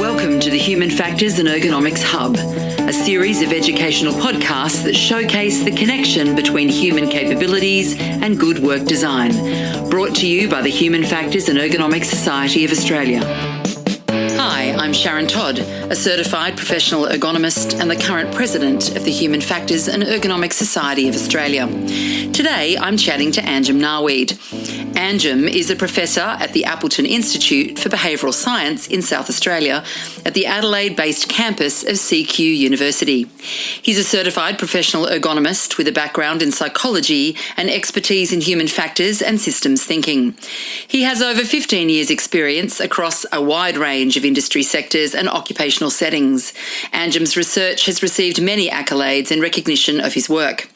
Welcome to the Human Factors and Ergonomics Hub, a series of educational podcasts that showcase the connection between human capabilities and good work design, brought to you by the Human Factors and Ergonomics Society of Australia. Hi, I'm Sharon Todd, a Certified Professional Ergonomist and the current President of the Human Factors and Ergonomics Society of Australia. Today, I'm chatting to Anjum Naweed. Anjum is a professor at the Appleton Institute for Behavioural Science in South Australia at the Adelaide-based campus of CQUniversity. He's a certified professional ergonomist with a background in psychology and expertise in human factors and systems thinking. He has over 15 years' experience across a wide range of industry sectors and occupational settings. Anjum's research has received many accolades in recognition of his work.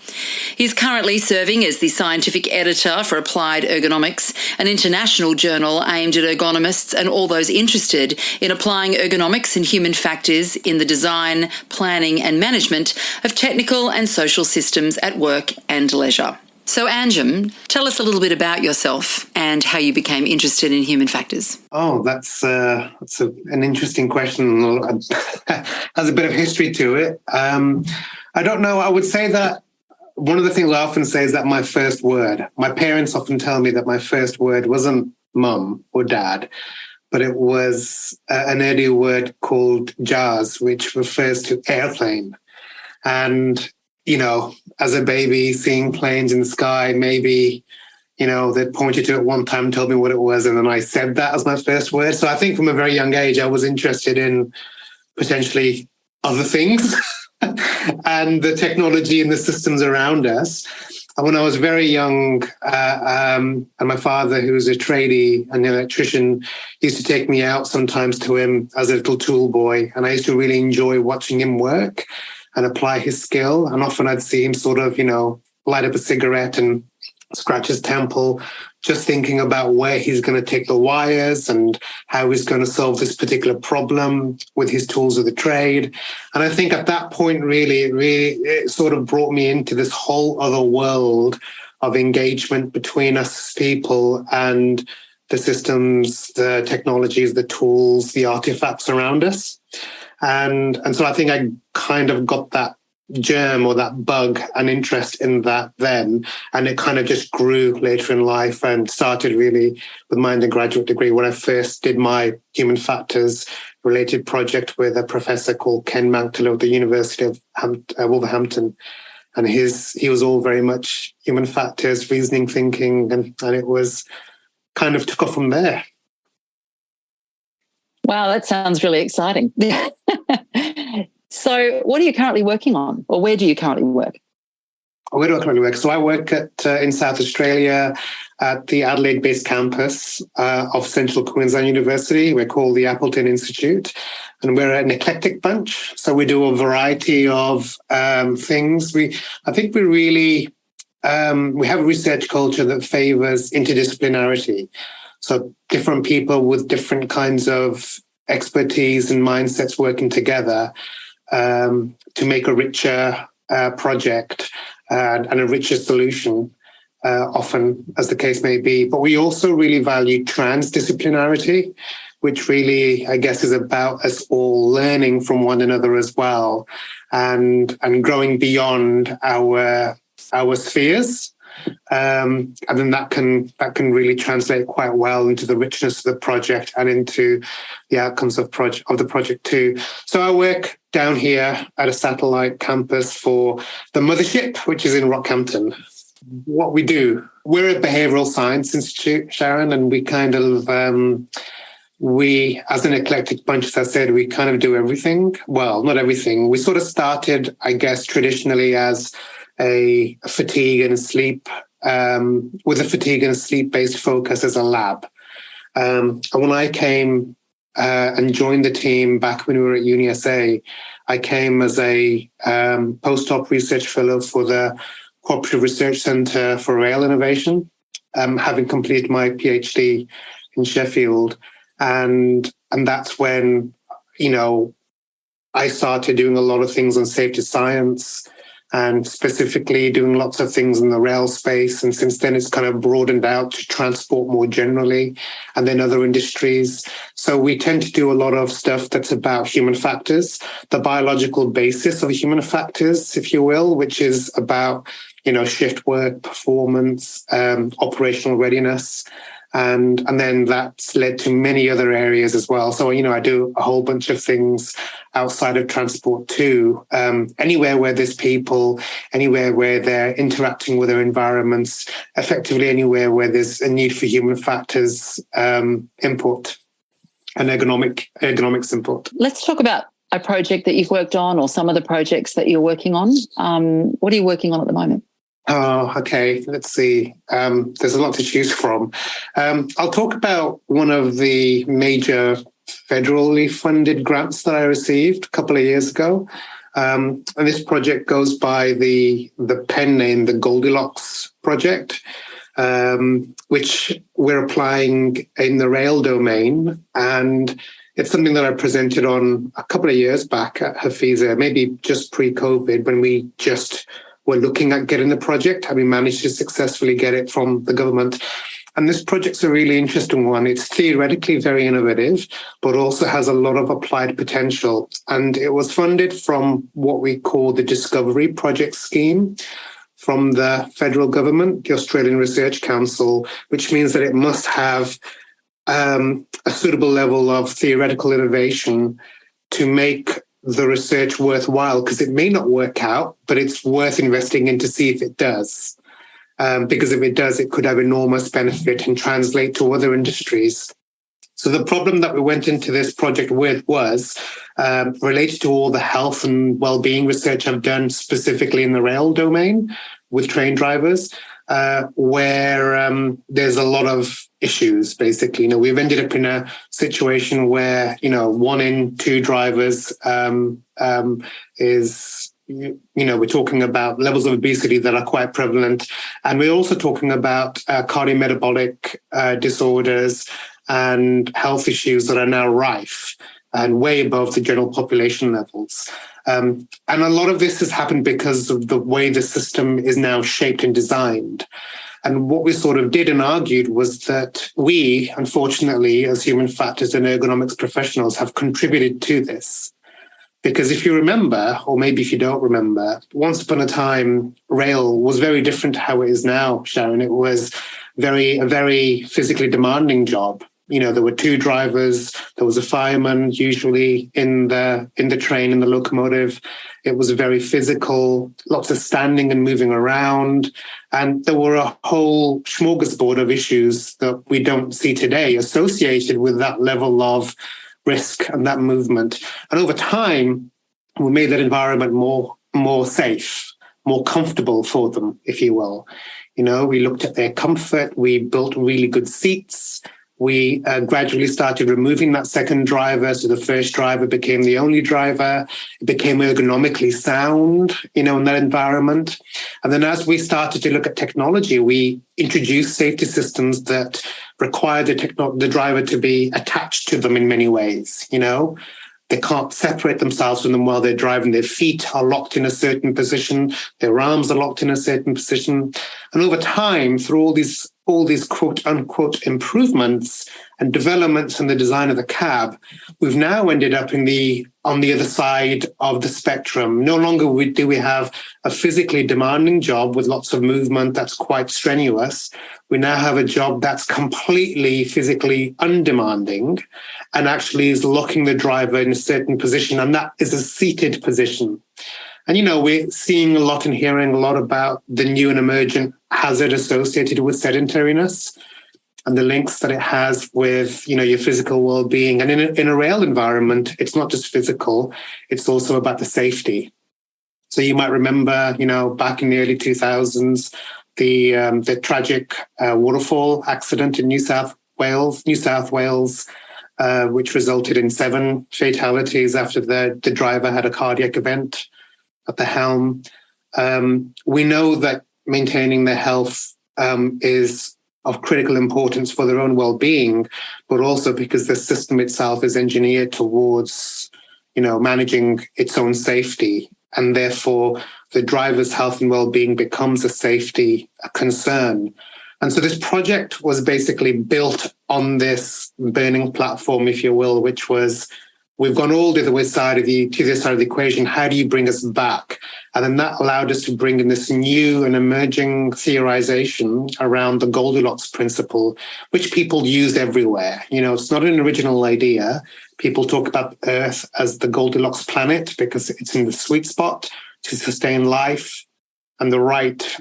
He is currently serving as the scientific editor for Applied Ergonomics, an international journal aimed at ergonomists and all those interested in applying ergonomics and human factors in the design, planning and management of technical and social systems at work and leisure. So Anjum, tell us a little bit about yourself and how you became interested in human factors. Oh, that's an interesting question. Has a bit of history to it. I don't know. I would say that one of the things I often say is that my parents often tell me that my first word wasn't mum or dad, but it was an Urdu word called jaz, which refers to airplane. And, as a baby, seeing planes in the sky, maybe, they'd pointed to it one time, told me what it was, and then I said that as my first word. So I think from a very young age, I was interested in potentially other things. And the technology and the systems around us. And when I was very young, and my father, who was a tradie and an electrician, used to take me out sometimes to him as a little tool boy. And I used to really enjoy watching him work and apply his skill. And often I'd see him sort of, light up a cigarette and scratch his temple, just thinking about where he's going to take the wires and how he's going to solve this particular problem with his tools of the trade. And I think at that point, it sort of brought me into this whole other world of engagement between us people and the systems, the technologies, the tools, the artifacts around us. And so I think I kind of got that germ or that bug and interest in that then, and it kind of just grew later in life and started really with my undergraduate degree when I first did my human factors related project with a professor called Ken Manktelow at the University of Wolverhampton, and he was all very much human factors, reasoning thinking, and it was kind of took off from there. Wow, that sounds really exciting. So what are you currently working on, or where do you currently work? Where do I currently work? So I work in South Australia at the Adelaide-based campus of Central Queensland University. We're called the Appleton Institute, and we're an eclectic bunch. So we do a variety of things. We have a research culture that favours interdisciplinarity. So different people with different kinds of expertise and mindsets working together to make a richer project and a richer solution, often as the case may be. But we also really value transdisciplinarity, which really, I guess, is about us all learning from one another as well and growing beyond our spheres. And then that can really translate quite well into the richness of the project and into the outcomes of the project too. So I work down here at a satellite campus for the mothership, which is in Rockhampton. What we do, we're a behavioural science institute, Sharon, and we kind of we, as an eclectic bunch, as I said, we kind of do everything. Well, not everything. We sort of started, I guess, traditionally as a fatigue and sleep, with a fatigue and sleep-based focus as a lab. And when I came and joined the team back when we were at UniSA, I came as a postdoc research fellow for the Cooperative Research Centre for Rail Innovation, having completed my PhD in Sheffield. And that's when, I started doing a lot of things on safety science and specifically doing lots of things in the rail space. And since then, it's kind of broadened out to transport more generally, and then other industries. So we tend to do a lot of stuff that's about human factors, the biological basis of human factors, if you will, which is about, shift work, performance, operational readiness. And then that's led to many other areas as well. So, I do a whole bunch of things outside of transport too. Anywhere where there's people, anywhere where they're interacting with their environments, effectively anywhere where there's a need for human factors input and ergonomics input. Let's talk about a project that you've worked on, or some of the projects that you're working on. What are you working on at the moment? Oh, okay. Let's see. There's a lot to choose from. I'll talk about one of the major federally funded grants that I received a couple of years ago. And this project goes by the pen name, the Goldilocks Project, which we're applying in the rail domain. And it's something that I presented on a couple of years back at HFESA, maybe just pre-COVID, when we just were looking at getting the project, and we managed to successfully get it from the government. And this project's a really interesting one. It's theoretically very innovative, but also has a lot of applied potential. And it was funded from what we call the Discovery Project Scheme from the federal government, the Australian Research Council, which means that it must have a suitable level of theoretical innovation to make the research worthwhile, because it may not work out, but it's worth investing in to see if it does. Because if it does, it could have enormous benefit and translate to other industries. So the problem that we went into this project with was related to all the health and well-being research I've done specifically in the rail domain with train drivers, where there's a lot of issues, basically. We've ended up in a situation where, 1 in 2 drivers is, we're talking about levels of obesity that are quite prevalent. And we're also talking about cardiometabolic disorders and health issues that are now rife and way above the general population levels. And a lot of this has happened because of the way the system is now shaped and designed. And what we sort of did and argued was that we, unfortunately, as human factors and ergonomics professionals, have contributed to this. Because if you remember, or maybe if you don't remember, once upon a time, rail was very different to how it is now, Sharon. It was a very physically demanding job. There were 2 drivers. There was a fireman, usually in the train, in the locomotive. It was very physical, lots of standing and moving around. And there were a whole smorgasbord of issues that we don't see today associated with that level of risk and that movement. And over time, we made that environment more safe, more comfortable for them, if you will. We looked at their comfort. We built really good seats. We gradually started removing that second driver. So the first driver became the only driver. It became ergonomically sound, in that environment. And then as we started to look at technology, we introduced safety systems that require the driver to be attached to them in many ways. They can't separate themselves from them while they're driving. Their feet are locked in a certain position. Their arms are locked in a certain position. And over time, through all these quote unquote improvements and developments in the design of the cab, we've now ended up on the other side of the spectrum. No longer do we have a physically demanding job with lots of movement that's quite strenuous. We now have a job that's completely physically undemanding and actually is locking the driver in a certain position, and that is a seated position. And, we're seeing a lot and hearing a lot about the new and emergent hazard associated with sedentariness and the links that it has with, your physical well-being. And in a rail environment, it's not just physical, it's also about the safety. So you might remember, back in the early 2000s, the tragic waterfall accident in New South Wales, which resulted in 7 fatalities after the driver had a cardiac event at the helm. We know that maintaining their health is of critical importance for their own well-being, but also because the system itself is engineered towards, managing its own safety. and therefore the driver's health and well-being becomes a concern. And so this project was basically built on this burning platform, if you will, which was, we've gone all to this side of the equation. How do you bring us back? And then that allowed us to bring in this new and emerging theorization around the Goldilocks principle, which people use everywhere. It's not an original idea. People talk about Earth as the Goldilocks planet because it's in the sweet spot to sustain life and the right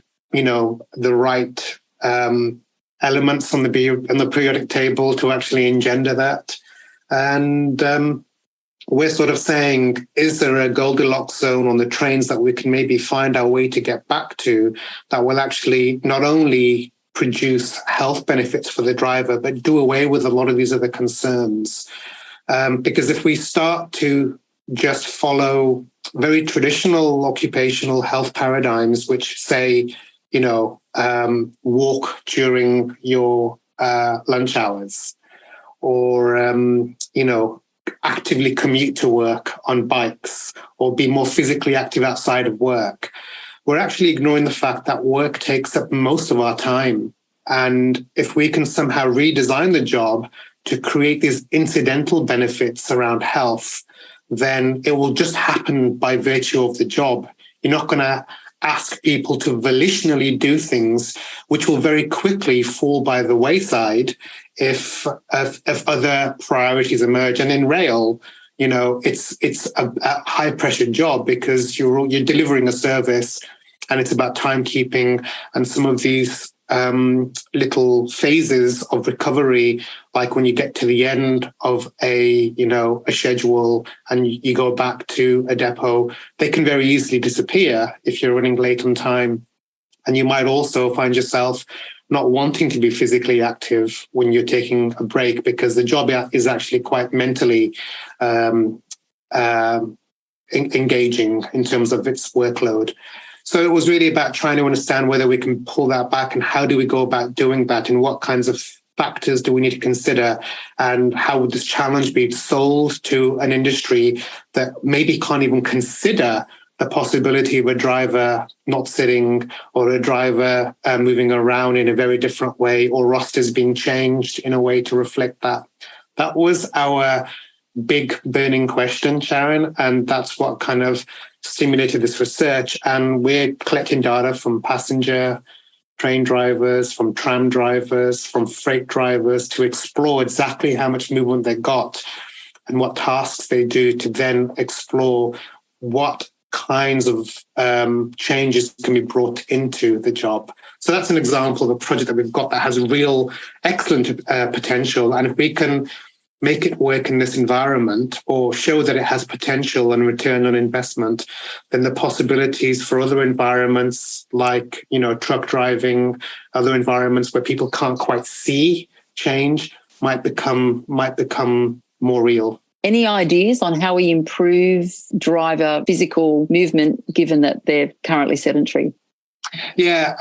elements on the periodic table to actually engender that. And we're sort of saying, is there a Goldilocks zone on the trains that we can maybe find our way to get back to that will actually not only produce health benefits for the driver, but do away with a lot of these other concerns? Because if we start to just follow very traditional occupational health paradigms, which say, walk during your lunch hours, or, actively commute to work on bikes, or be more physically active outside of work, we're actually ignoring the fact that work takes up most of our time. And if we can somehow redesign the job to create these incidental benefits around health, then it will just happen by virtue of the job. You're not going to ask people to volitionally do things which will very quickly fall by the wayside if other priorities emerge. And in rail, it's a high pressure job because you're delivering a service, and it's about timekeeping and some of these little phases of recovery, like when you get to the end of a schedule and you go back to a depot, they can very easily disappear if you're running late on time. And you might also find yourself not wanting to be physically active when you're taking a break, because the job is actually quite mentally engaging in terms of its workload. So it was really about trying to understand whether we can pull that back, and how do we go about doing that, and what kinds of factors do we need to consider, and how would this challenge be sold to an industry that maybe can't even consider the possibility of a driver not sitting, or a driver moving around in a very different way, or rosters being changed in a way to reflect that. That was our big burning question, Sharon, and that's what kind of stimulated this research. And we're collecting data from passenger train drivers, from tram drivers, from freight drivers, to explore exactly how much movement they got and what tasks they do, to then explore what kinds of changes can be brought into the job. So that's an example of a project that we've got that has real excellent potential. And if we can make it work in this environment, or show that it has potential and return on investment, then the possibilities for other environments like, truck driving, other environments where people can't quite see change might become more real. Any ideas on how we improve driver physical movement, given that they're currently sedentary? Yeah,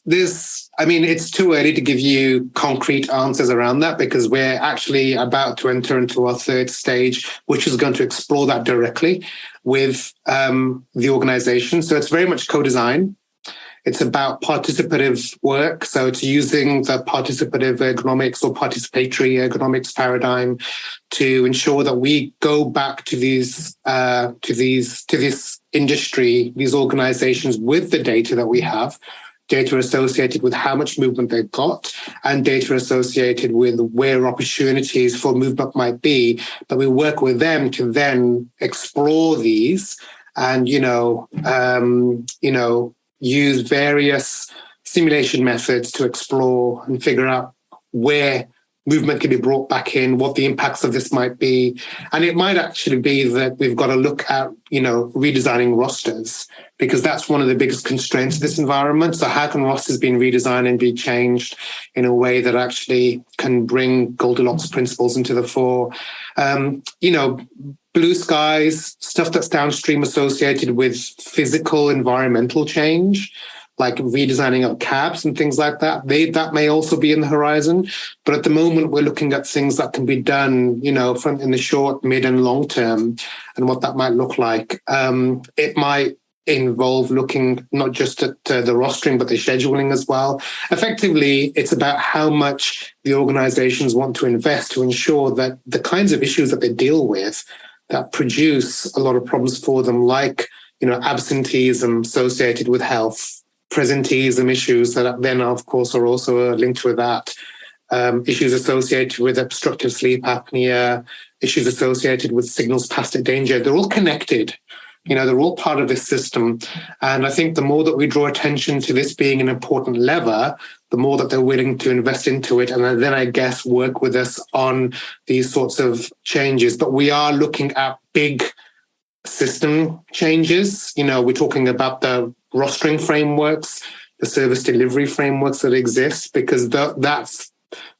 it's too early to give you concrete answers around that, because we're actually about to enter into our third stage, which is going to explore that directly with the organization. So it's very much co-design. It's about participative work. So it's using the participative ergonomics or participatory ergonomics paradigm to ensure that we go back to this industry, these organizations, with the data that we have, data associated with how much movement they've got, and data associated with where opportunities for movement might be. But we work with them to then explore these and, use various simulation methods to explore and figure out where movement can be brought back in, what the impacts of this might be. And it might actually be that we've got to look at, redesigning rosters, because that's one of the biggest constraints of this environment. So how can rosters be redesigned and be changed in a way that actually can bring Goldilocks principles into the fore? Blue skies, stuff that's downstream associated with physical environmental change, like redesigning of cabs and things like that. That may also be in the horizon. But at the moment, we're looking at things that can be done, from in the short, mid, and long term, and what that might look like. It might involve looking not just at the rostering, but the scheduling as well. Effectively, it's about how much the organizations want to invest to ensure that the kinds of issues that they deal with that produce a lot of problems for them, like, absenteeism associated with health, presenteeism issues that then, of course, are also linked with that, issues associated with obstructive sleep apnea, issues associated with signals past danger. They're all connected. They're all part of this system. And I think the more that we draw attention to this being an important lever, the more that they're willing to invest into it. And then I guess work with us on these sorts of changes. But we are looking at big system changes. We're talking about the rostering frameworks, the service delivery frameworks that exist, because those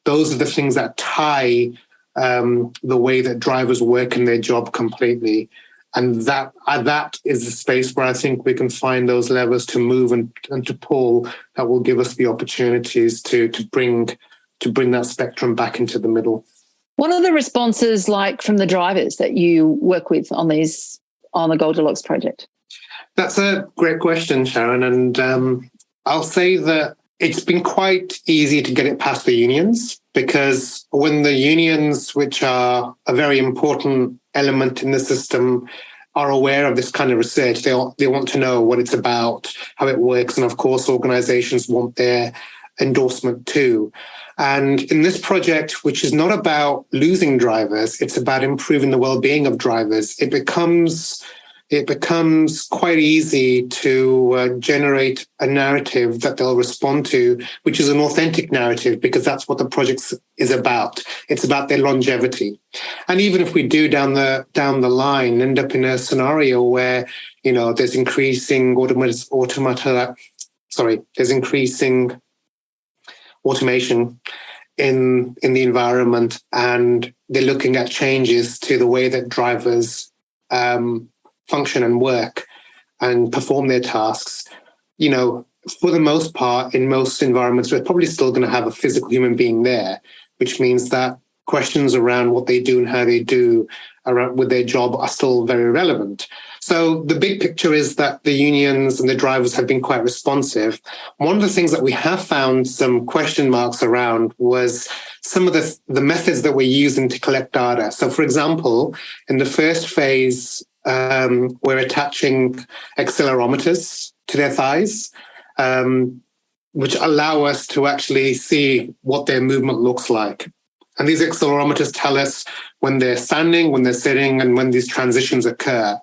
are the things that tie the way that drivers work in their job completely. And that is the space where I think we can find those levers to move and to pull that will give us the opportunities to bring that spectrum back into the middle. What are the responses like from the drivers that you work with on the Goldilocks project? That's a great question, Sharon. And I'll say that it's been quite easy to get it past the unions, because when the unions, which are a very important element in the system, are aware of this kind of research, they want to know what it's about, how it works. And of course, organizations want their endorsement too. And in this project, which is not about losing drivers, it's about improving the well-being of drivers, it becomes quite easy to generate a narrative that they'll respond to, which is an authentic narrative, because that's what the project is about. It's about their longevity. And even if we do down the line end up in a scenario where, there's increasing automation in the environment, and they're looking at changes to the way that drivers function and work and perform their tasks, for the most part, in most environments, we're probably still going to have a physical human being there, which means that questions around what they do and how they do around with their job are still very relevant. So the big picture is that the unions and the drivers have been quite responsive. One of the things that we have found some question marks around was some of the methods that we're using to collect data. So, for example, in the first phase, we're attaching accelerometers to their thighs, which allow us to actually see what their movement looks like. And these accelerometers tell us when they're standing, when they're sitting, and when these transitions occur.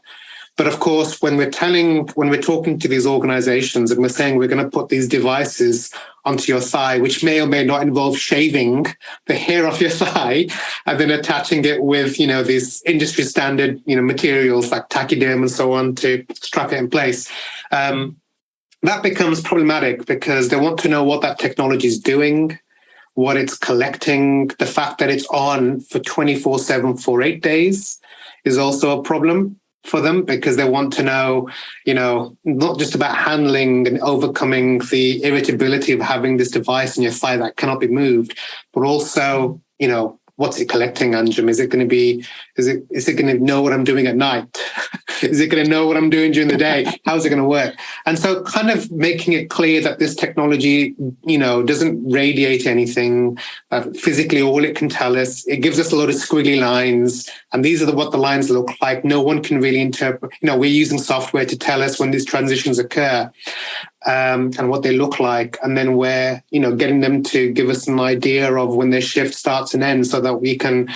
But of course, when we're talking to these organizations and we're saying we're going to put these devices onto your thigh, which may or may not involve shaving the hair off your thigh and then attaching it with, these industry standard, materials like tachyderm and so on to strap it in place, that becomes problematic, because they want to know what that technology is doing, what it's collecting. The fact that it's on for 24/7 for 8 days is also a problem for them, because they want to know, not just about handling and overcoming the irritability of having this device in your thigh that cannot be moved, but also, what's it collecting, Anjum? Is it going to know what I'm doing at night? Is it going to know what I'm doing during the day? How's it going to work? And so kind of making it clear that this technology, doesn't radiate anything. Physically, all it can tell us, it gives us a lot of squiggly lines. And these are what the lines look like. No one can really interpret. We're using software to tell us when these transitions occur. And what they look like, and then we're getting them to give us an idea of when their shift starts and ends, so that we can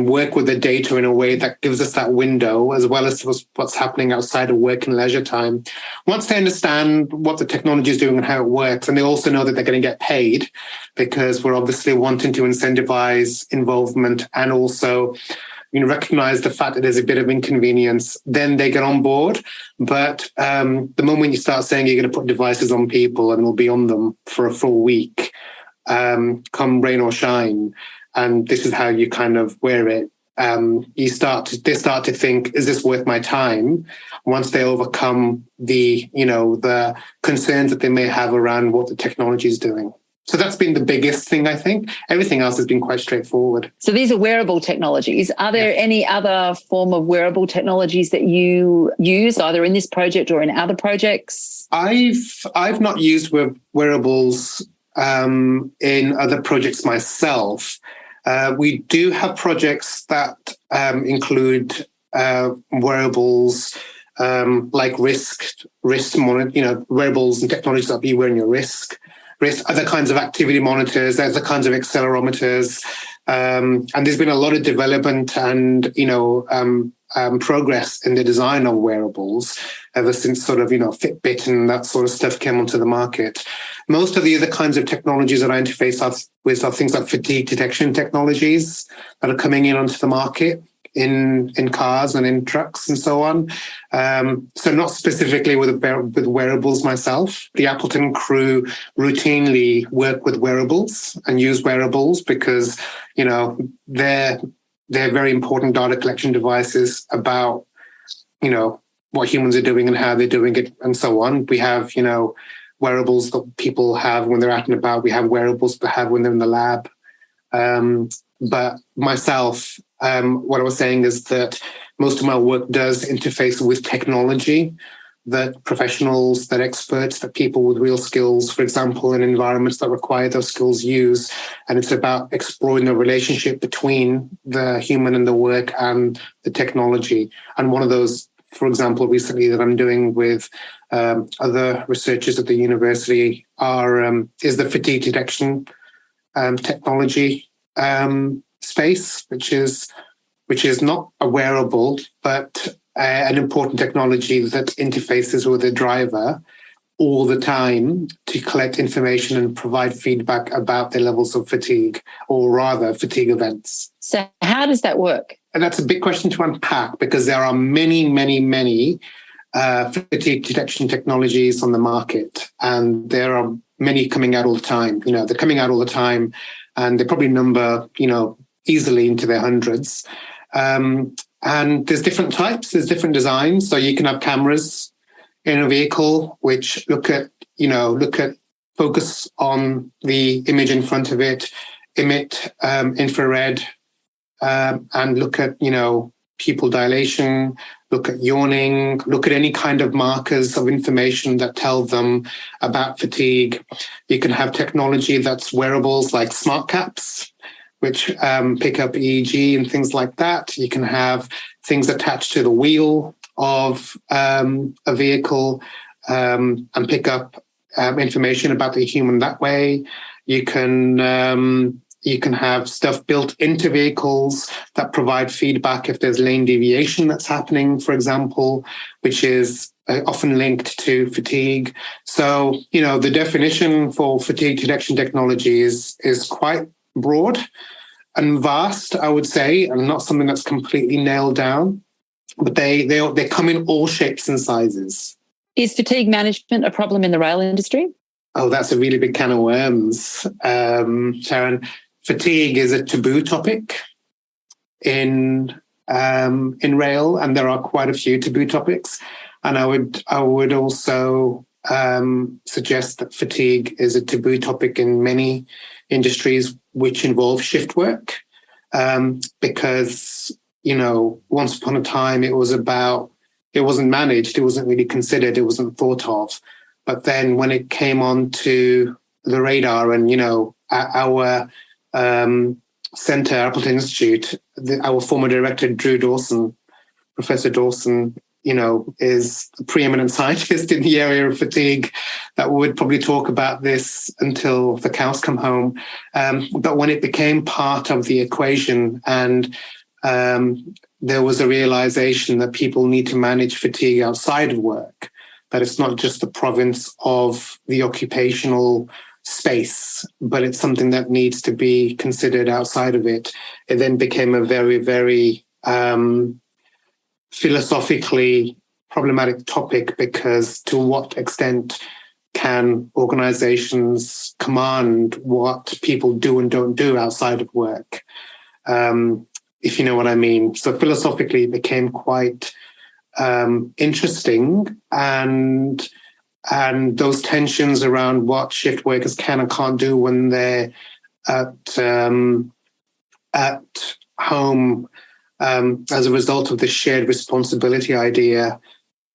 work with the data in a way that gives us that window, as well as what's happening outside of work and leisure time. Once they understand what the technology is doing and how it works, and they also know that they're going to get paid, because we're obviously wanting to incentivize involvement and also recognize the fact that there's a bit of inconvenience, then they get on board. But the moment you start saying you're going to put devices on people and we'll be on them for a full week, come rain or shine, and this is how you kind of wear it, they start to think, is this worth my time? Once they overcome the concerns that they may have around what the technology is doing. So that's been the biggest thing, I think. Everything else has been quite straightforward. So these are wearable technologies. Are there any other form of wearable technologies that you use, either in this project or in other projects? I've not used wearables in other projects myself. We do have projects that include wearables like wrist monitor, wearables and technologies that you wear in your wrist, other kinds of activity monitors, other kinds of accelerometers. And there's been a lot of development and, progress in the design of wearables ever since sort of, Fitbit and that sort of stuff came onto the market. Most of the other kinds of technologies that I interface with are things like fatigue detection technologies that are coming in onto the market in cars and in trucks and so on. So not specifically with wearables myself. The Appleton crew routinely work with wearables and use wearables because, they're very important data collection devices about, what humans are doing and how they're doing it and so on. We have, wearables that people have when they're out and about. We have wearables they have when they're in the lab. But myself, what I was saying is that most of my work does interface with technology that professionals, that experts, that people with real skills, for example, in environments that require those skills use. And it's about exploring the relationship between the human and the work and the technology. And one of those, for example, recently that I'm doing with other researchers at the university is the fatigue detection technology space, which is not a wearable, but an important technology that interfaces with the driver all the time to collect information and provide feedback about their levels of fatigue, or rather fatigue events. So how does that work? And that's a big question to unpack because there are many, many, many fatigue detection technologies on the market, and there are many coming out all the time. They're coming out all the time, and they probably number, easily into their hundreds. And there's different types, there's different designs. So you can have cameras in a vehicle which focus on the image in front of it, emit infrared, and look at, pupil dilation, look at yawning, look at any kind of markers of information that tell them about fatigue. You can have technology that's wearables like smart caps, which pick up EEG and things like that. You can have things attached to the wheel of a vehicle and pick up information about the human that way. You can have stuff built into vehicles that provide feedback if there's lane deviation that's happening, for example, which is often linked to fatigue. So, the definition for fatigue detection technology is quite broad and vast, I would say, and not something that's completely nailed down. But they come in all shapes and sizes. Is fatigue management a problem in the rail industry? Oh, that's a really big can of worms, Sharon. Fatigue is a taboo topic in rail, and there are quite a few taboo topics. And I would also suggest that fatigue is a taboo topic in many industries which involve shift work, because once upon a time it wasn't managed, it wasn't really considered, it wasn't thought of. But then when it came onto the radar, and our center, Appleton Institute, our former director Drew Dawson, Professor Dawson, is a preeminent scientist in the area of fatigue that would probably talk about this until the cows come home. But when it became part of the equation, and there was a realization that people need to manage fatigue outside of work, that it's not just the province of the occupational space, but it's something that needs to be considered outside of it. It then became a very, very philosophically problematic topic, because to what extent can organizations command what people do and don't do outside of work? if you know what I mean. So philosophically, it became quite interesting, and those tensions around what shift workers can and can't do when they're at home as a result of the shared responsibility idea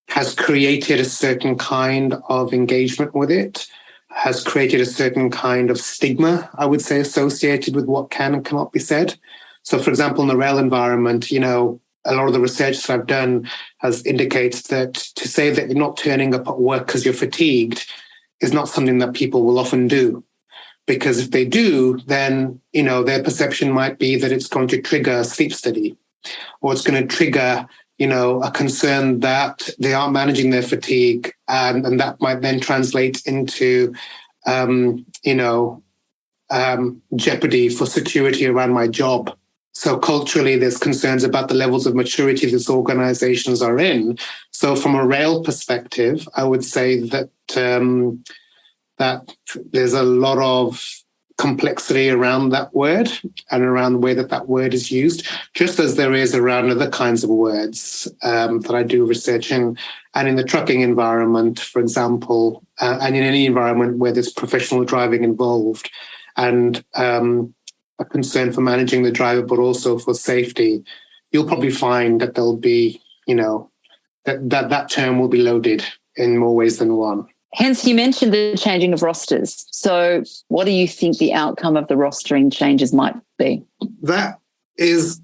has created a certain kind of engagement with it, has created a certain kind of stigma, I would say, associated with what can and cannot be said. So, for example, in the rail environment, a lot of the research that I've done has indicates that to say that you're not turning up at work because you're fatigued is not something that people will often do. Because if they do, then, their perception might be that it's going to trigger a sleep study, or it's going to trigger, a concern that they aren't managing their fatigue. And that might then translate into, jeopardy for security around my job. So culturally, there's concerns about the levels of maturity these organizations are in. So from a rail perspective, I would say that that there's a lot of complexity around that word and around the way that word is used, just as there is around other kinds of words that I do research in. And in the trucking environment, for example, and in any environment where there's professional driving involved, and a concern for managing the driver, but also for safety, you'll probably find that there'll be, that term will be loaded in more ways than one. Hence, you mentioned the changing of rosters. So what do you think the outcome of the rostering changes might be? That is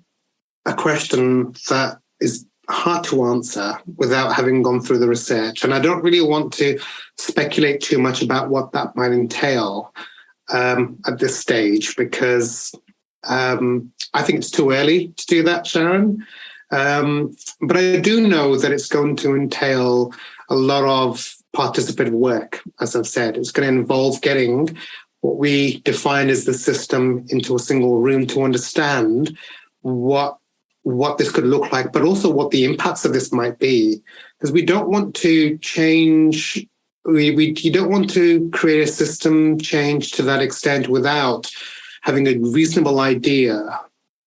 a question that is hard to answer without having gone through the research. And I don't really want to speculate too much about what that might entail at this stage, because I think it's too early to do that, Sharon. But I do know that it's going to entail a lot of participative work, as I've said. It's going to involve getting what we define as the system into a single room to understand what this could look like, but also what the impacts of this might be. Because we don't want to change, you don't want to create a system change to that extent without having a reasonable idea,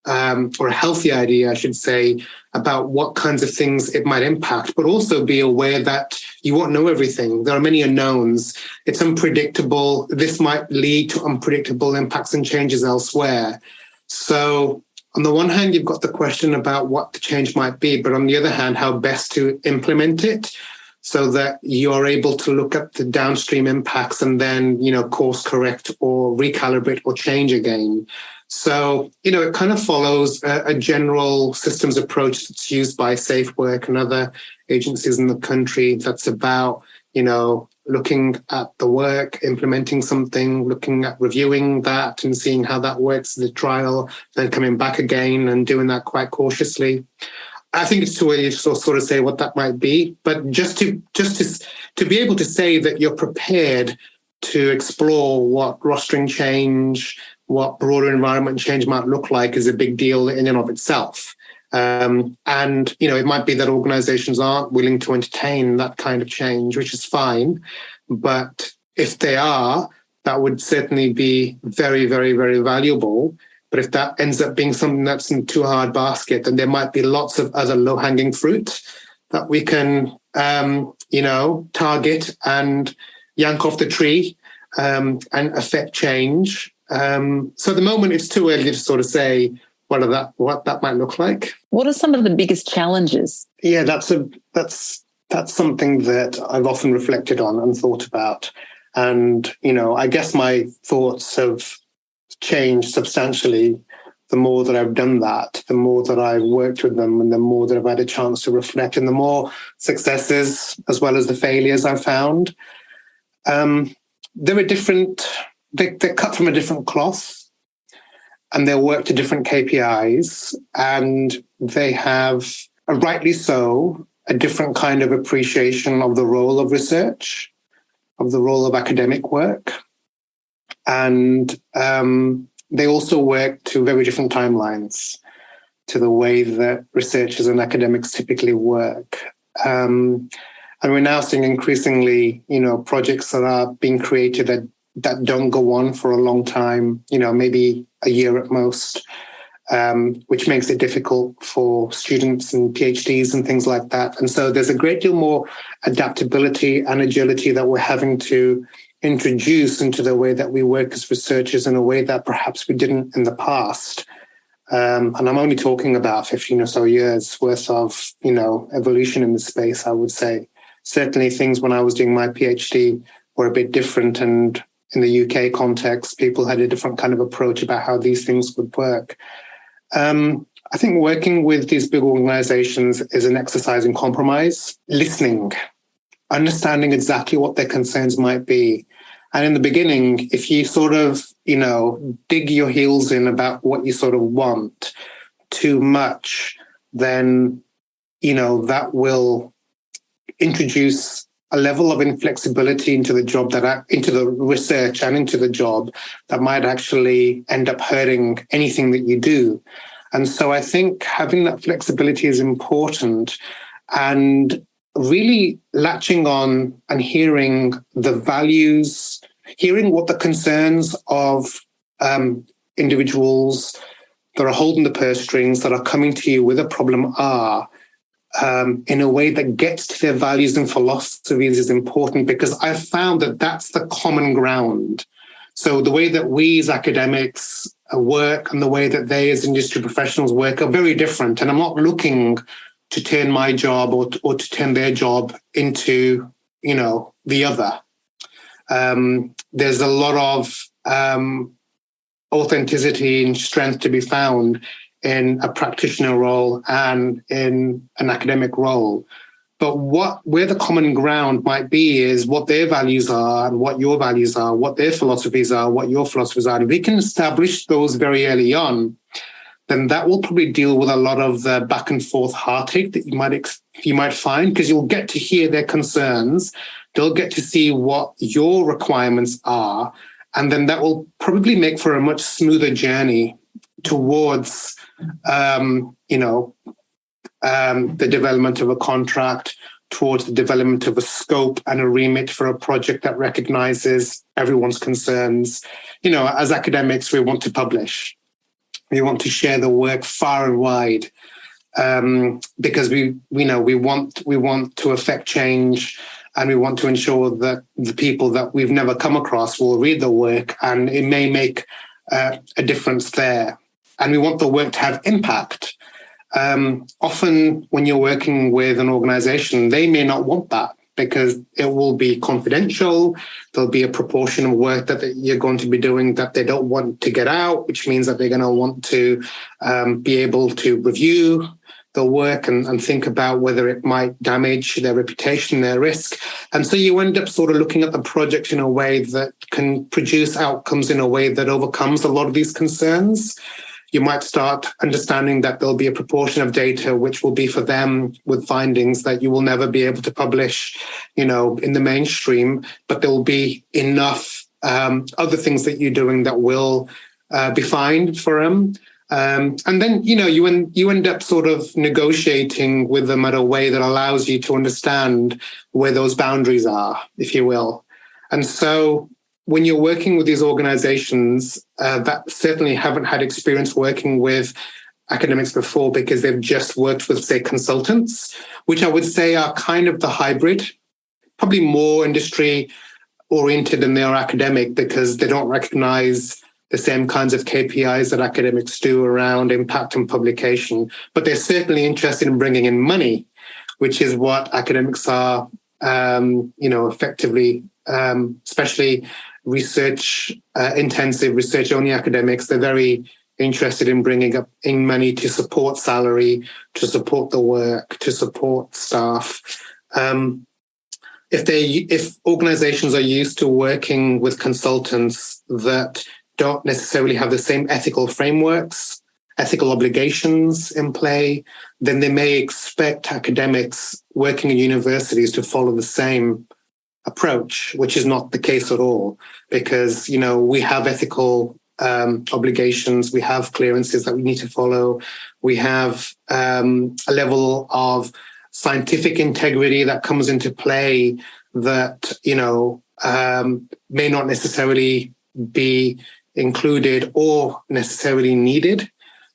or a healthy idea, I should say, about what kinds of things it might impact, but also be aware that you won't know everything. There are many unknowns. It's unpredictable. This might lead to unpredictable impacts and changes elsewhere. So on the one hand, you've got the question about what the change might be, but on the other hand, how best to implement it so that you're able to look at the downstream impacts and then, course correct or recalibrate or change again. So, it kind of follows a general systems approach that's used by Safe Work and other agencies in the country that's about, looking at the work, implementing something, looking at reviewing that and seeing how that works as a trial, then coming back again and doing that quite cautiously. I think it's too early to sort of say what that might be, but just to be able to say that you're prepared to explore what rostering change, what broader environment change might look like is a big deal in and of itself. And, it might be that organizations aren't willing to entertain that kind of change, which is fine. But if they are, that would certainly be very, very, very valuable. But if that ends up being something that's in too hard basket, then there might be lots of other low-hanging fruit that we can, target and yank off the tree and affect change. So at the moment, it's too early to sort of say what that might look like. What are some of the biggest challenges? Yeah, that's something that I've often reflected on and thought about. And, I guess my thoughts have changed substantially the more that I've done that, the more that I've worked with them, and the more that I've had a chance to reflect, and the more successes as well as the failures I've found. They're different. They're cut from a different cloth, and they work to different KPIs, and they have, rightly so, a different kind of appreciation of the role of research, of the role of academic work. And they also work to very different timelines to the way that researchers and academics typically work. And we're now seeing increasingly, projects that are being created that don't go on for a long time, maybe a year at most. which makes it difficult for students and PhDs and things like that. And so there's a great deal more adaptability and agility that we're having to introduce into the way that we work as researchers in a way that perhaps we didn't in the past. And I'm only talking about 15 or so years worth of, evolution in the space, I would say. Certainly things when I was doing my PhD were a bit different. And in the UK context, people had a different kind of approach about how these things would work. I think working with these big organizations is an exercise in compromise, listening, understanding exactly what their concerns might be. And in the beginning, if you sort of, dig your heels in about what you sort of want too much, then, that will introduce a level of inflexibility into the job into the research and into the job that might actually end up hurting anything that you do. And so I think having that flexibility is important, and really latching on and hearing the values, hearing what the concerns of individuals that are holding the purse strings, that are coming to you with a problem are, in a way that gets to their values and philosophies is important, because I've found that that's the common ground. So the way that we as academics work and the way that they as industry professionals work are very different. And I'm not looking to turn my job or to turn their job into, the other. There's a lot of authenticity and strength to be found in a practitioner role and in an academic role. But where the common ground might be is what their values are and what your values are, what their philosophies are, what your philosophies are. And if we can establish those very early on, then that will probably deal with a lot of the back and forth heartache that you might find, because you'll get to hear their concerns. They'll get to see what your requirements are. And then that will probably make for a much smoother journey towards, the development of a contract, towards the development of a scope and a remit for a project that recognizes everyone's concerns. As academics, we want to publish. We want to share the work far and wide, because we want to affect change, and we want to ensure that the people that we've never come across will read the work, and it may make a difference there. And we want the work to have impact. Often when you're working with an organization, they may not want that, because it will be confidential. There'll be a proportion of work that you're going to be doing that they don't want to get out, which means that they're going to want to be able to review the work and think about whether it might damage their reputation, their risk. And so you end up sort of looking at the project in a way that can produce outcomes in a way that overcomes a lot of these concerns. You might start understanding that there'll be a proportion of data which will be for them with findings that you will never be able to publish, in the mainstream, but there will be enough other things that you're doing that will be fine for them. And then, you end up sort of negotiating with them in a way that allows you to understand where those boundaries are, if you will. And so when you're working with these organizations that certainly haven't had experience working with academics before, because they've just worked with, say, consultants, which I would say are kind of the hybrid, probably more industry oriented than they are academic, because they don't recognize the same kinds of KPIs that academics do around impact and publication. But they're certainly interested in bringing in money, which is what academics are, effectively, especially research intensive, research only academics. They're very interested in bringing up in money to support salary, to support the work, to support staff. If organizations are used to working with consultants that don't necessarily have the same ethical frameworks, ethical obligations in play, then they may expect academics working in universities to follow the same approach, which is not the case at all, because, we have ethical obligations, we have clearances that we need to follow, we have a level of scientific integrity that comes into play that, may not necessarily be included or necessarily needed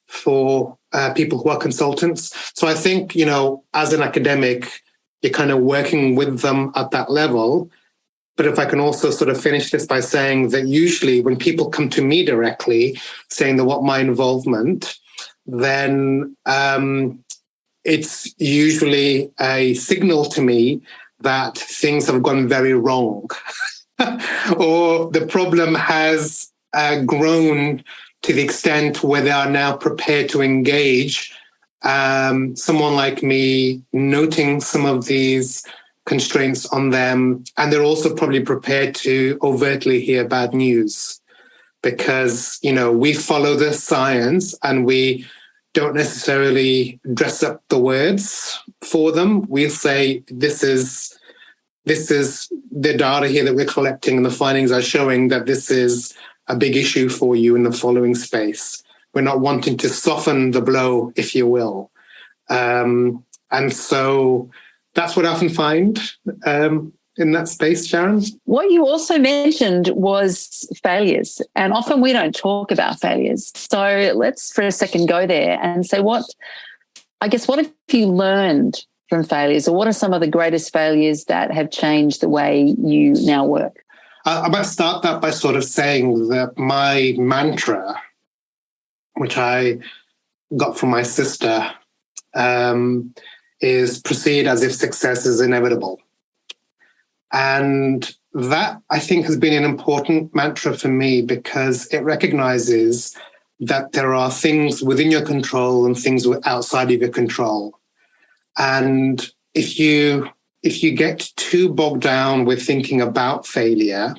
for people who are consultants. So I think, as an academic, you're kind of working with them at that level. But if I can also sort of finish this by saying that usually when people come to me directly saying they want my involvement, then it's usually a signal to me that things have gone very wrong or the problem has grown to the extent where they are now prepared to engage someone like me, noting some of these constraints on them. And they're also probably prepared to overtly hear bad news because, we follow the science and we don't necessarily dress up the words for them. We'll say, this is the data here that we're collecting and the findings are showing that this is a big issue for you in the following space. We're not wanting to soften the blow, if you will. And so that's what I often find in that space, Sharon. What you also mentioned was failures, and often we don't talk about failures. So let's for a second go there and say what have you learned from failures, or what are some of the greatest failures that have changed the way you now work? I might start that by sort of saying that my mantra, which I got from my sister, is proceed as if success is inevitable. And that, I think, has been an important mantra for me because it recognizes that there are things within your control and things outside of your control. And if you get too bogged down with thinking about failure,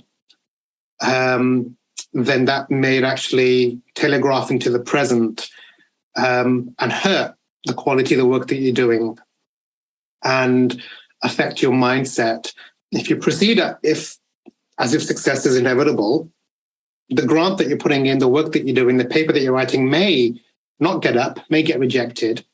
then that may actually telegraph into the present and hurt the quality of the work that you're doing and affect your mindset. If you proceed as if success is inevitable, the grant that you're putting in, the work that you're doing, the paper that you're writing may not get up, may get rejected,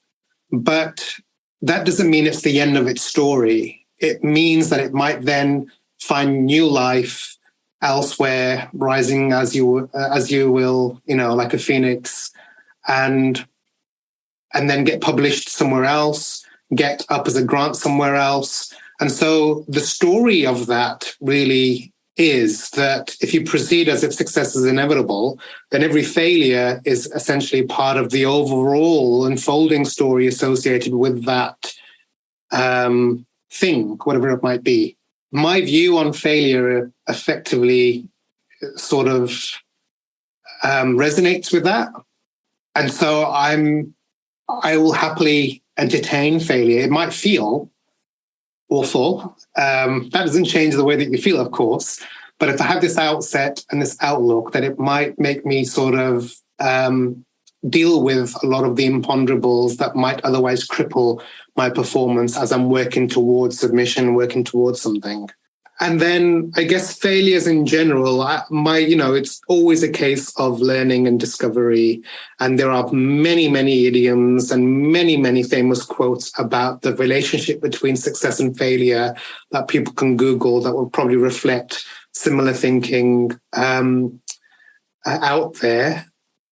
but that doesn't mean it's the end of its story. It means that it might then find new life elsewhere, rising as you will, like a phoenix, and then get published somewhere else, get up as a grant somewhere else. And so the story of that really is that if you proceed as if success is inevitable, then every failure is essentially part of the overall unfolding story associated with that thing, whatever it might be. My view on failure effectively sort of resonates with that. And so I will happily entertain failure. It might feel awful. That doesn't change the way that you feel, of course. But if I have this outset and this outlook, that it might make me sort of deal with a lot of the imponderables that might otherwise cripple my performance as I'm working towards submission, working towards something. And then I guess failures in general, it's always a case of learning and discovery. And there are many, many idioms and many, many famous quotes about the relationship between success and failure that people can Google that will probably reflect similar thinking out there.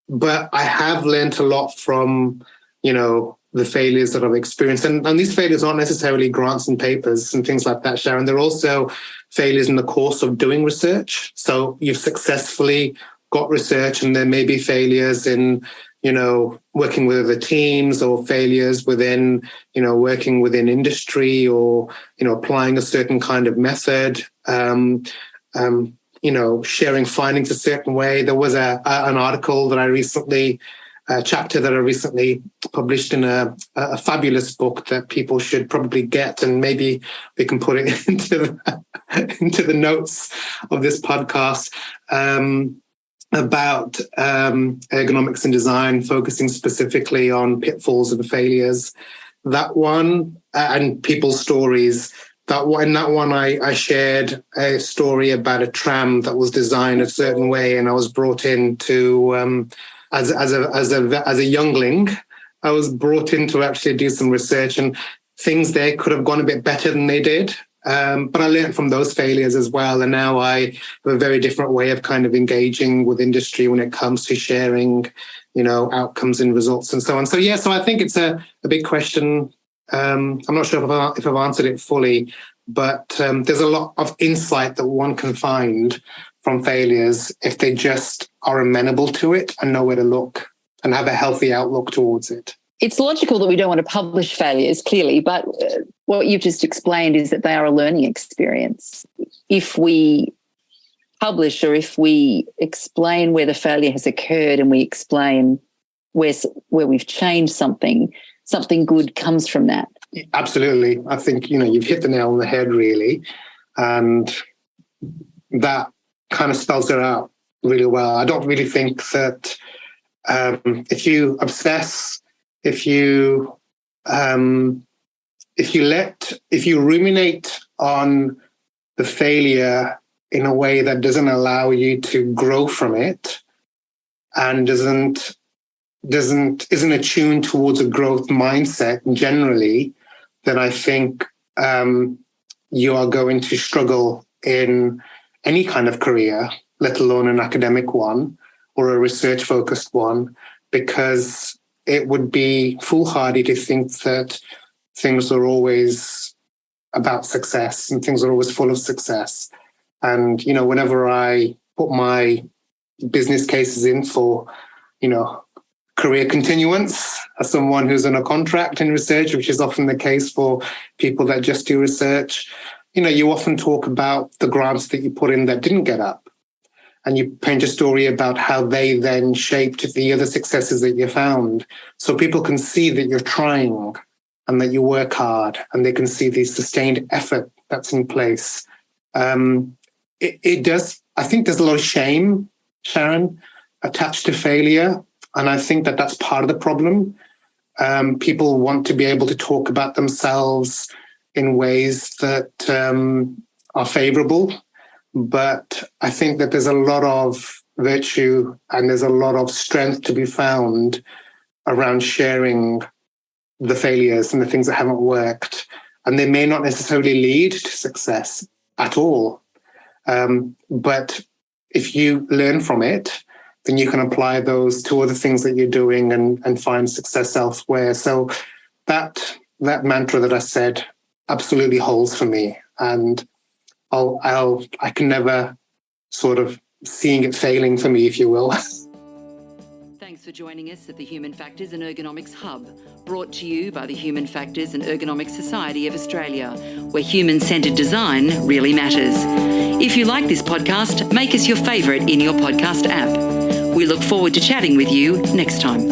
But I have learned a lot from, the failures that I've experienced. And these failures aren't necessarily grants and papers and things like that, Sharon. They're also failures in the course of doing research. So you've successfully got research and there may be failures in, working with other teams or failures within, working within industry or, applying a certain kind of method, sharing findings a certain way. There was an article that a chapter that I recently published in a fabulous book that people should probably get, and maybe we can put it into the notes of this podcast, about ergonomics and design, focusing specifically on pitfalls and failures. That one, and people's stories. In that one, I shared a story about a tram that was designed a certain way, and I was brought in to as a youngling, I was brought in to actually do some research, and things there could have gone a bit better than they did. But I learned from those failures as well. And now I have a very different way of kind of engaging with industry when it comes to sharing outcomes and results and so on. So so I think it's a big question. I'm not sure if I've answered it fully, but there's a lot of insight that one can find from failures if they just are amenable to it and know where to look and have a healthy outlook towards it. It's logical that we don't want to publish failures, clearly, but what you've just explained is that they are a learning experience. If we publish, or if we explain where the failure has occurred and we explain where we've changed something good comes from that. Absolutely. I think, you've hit the nail on the head, really. And that kind of spells it out really well. I don't really think that if you obsess, if you ruminate on the failure in a way that doesn't allow you to grow from it and isn't attuned towards a growth mindset generally, then I think you are going to struggle in any kind of career, let alone an academic one or a research-focused one, because it would be foolhardy to think that things are always about success and things are always full of success. And, whenever I put my business cases in for, career continuance as someone who's on a contract in research, which is often the case for people that just do research, you often talk about the grants that you put in that didn't get up. And you paint a story about how they then shaped the other successes that you found. So people can see that you're trying and that you work hard, and they can see the sustained effort that's in place. It does, I think there's a lot of shame, Sharon, attached to failure. And I think that that's part of the problem. People want to be able to talk about themselves in ways that are favorable. But I think that there's a lot of virtue and there's a lot of strength to be found around sharing the failures and the things that haven't worked. And they may not necessarily lead to success at all. But if you learn from it, then you can apply those to other things that you're doing and find success elsewhere. So that mantra that I said absolutely holds for me. And I can never sort of seeing it failing for me, if you will. Thanks for joining us at the Human Factors and Ergonomics Hub, brought to you by the Human Factors and Ergonomics Society of Australia, where human-centred design really matters. If you like this podcast, make us your favourite in your podcast app. We look forward to chatting with you next time.